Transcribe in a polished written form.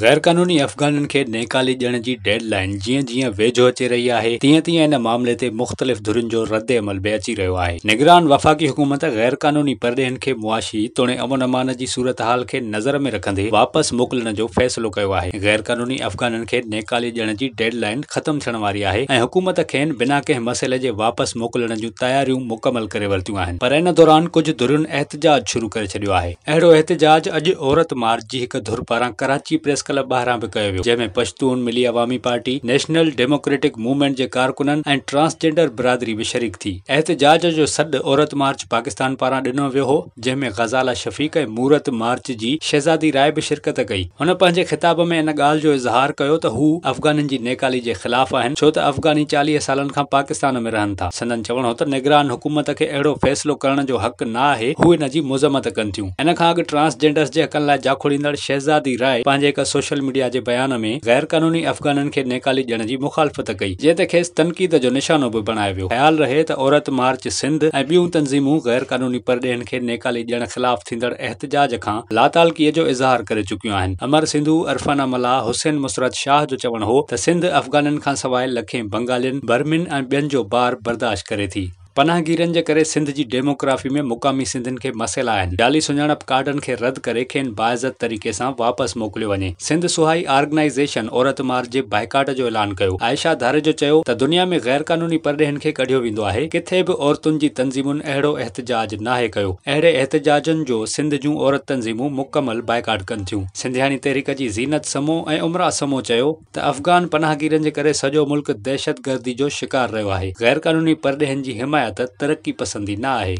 गैर कानूनी अफ़गाननि खे नेकाली ॾियण जी डेडलाइन जीअं जीअं वेझो अचे रही आहे तीअं तीअं इन मामले ते मुख़्तलिफ़ धुरियुनि जो रद्द अमल बि अची रहियो आहे। निगरान वफ़ाक़ी हुकूमत गैर कानूनी परॾेहनि खे मुआशी तोड़े अमन अमान जी सूरतहाल खे नज़र में रखंदे वापसि मोकिलण जो फ़ैसिलो कयो आहे। गैर कानूनी अफ़गाननि खे नेकाली ॾियण जी डेडलाइन ख़त्म थियण वारी आहे ऐं हुकूमत खेनि बिना कंहिं मसइले जे वापसि मोकिलण जूं तयारियूं मुकमल करे वरितियूं आहिनि। पर इन दौरान कुझु धुरियुनि एहतजाज शुरू करे छॾियो आहे। अहिड़ो एहतजाज अॼु औरत मार्च जी हिक धुर पारां कराची प्रेस क्लब ॿाहिरां बि कयो वियो, जंहिंमें पश्तून मिली अवामी पार्टी, नेशनल डेमोक्रेटिक मूवमेंट जे कारकुननि ऐं ट्रांसजेंडर बिरादरी बि शरीक थी। एहतजाज जो सॾु औरत मार्च पाकिस्तान पारां ॾिनो वियो हो, जंहिंमें ग़ज़ाला शफ़ीक ऐं मूरत मार्च जी शहज़ादी राय बि शिरकत कई। हुन पंहिंजे ख़िताब में इन ॻाल्हि जो इज़हार कयो त हू अफ़गाननि जी नेकाली जे ख़िलाफ़ आहिनि, छो त अफ़गानी 40 सालनि खां पाकिस्तान में रहनि था। संदन चवणो हो त निगरान हुकूमत खे अहिड़ो फ़ैसिलो करण जो हक़ न आहे, हू इन जी मुज़म्मत कनि थियूं। इन खां अॻु ट्रांसजेंडर्स जे हक़नि लाइ जाखोड़ींदड़ शहज़ादी राय पंहिंजे हिक सोशल मीडिया जे बयान में गैर कानूनी अफ़गाननि खे नेकाली ॾियण जी मुखालफ़त कई, जंहिं ते खेसि तनक़ीद जो निशानो बि बणायो वियो। ख़्याल रहे त औरत मार्च सिंध ऐं ॿियूं तंज़ीमूं गैर कानूनी परॾेहनि खे नेकाली ॾियण ख़िलाफ़ थींदड़ एहतजाज खां लातालगीअ जो इज़हार करे चुकियूं आहिनि। अमर सिंधु, अरफाना मल्लाह, हुसैन मुसरत शाह जो चवणु हो त सिंध अफ़गाननि खां सवाइ लखें बंगालियुनि, बर्मिन ऐं ॿियनि जो बार बर्दाश्त करे थी। पनाहगीरनि जे करे सिंध जी डेमोग्राफी में मुक़ामी सिंधियुनि खे मसइला आहिनि। जाली सुञाणप कार्डनि खे रद्द करे खेनि बाइज़त तरीक़े सां वापसि मोकिलियो वञे। सिंध सुहाई ऑर्गेनाइज़ेशन औरत मार्च जे बाइकाट जो ऐलान कयो। आयशा धारे जो चयो त दुनिया में गैर कानूनी परॾेहनि खे कढियो वेंदो आहे, किथे बि औरतुनि जी तंज़ीमुनि अहिड़ो एहतजाज नाहे कयो। अहिड़े एहतजाजनि जो सिंध जूं औरत तंज़ीमूं मुकमल बाइकाट कनि थियूं। सिंधियानी तहरीक जी ज़ीनत समूह ऐं उमरा समूह चयो त अफ़गान पनाहगीरनि जे करे सॼो मुल्क दहशतगर्दी जो शिकार रहियो आहे। गैर कानूनी परॾेहनि जी हिमायत तरक़ी पसंदी न आहे।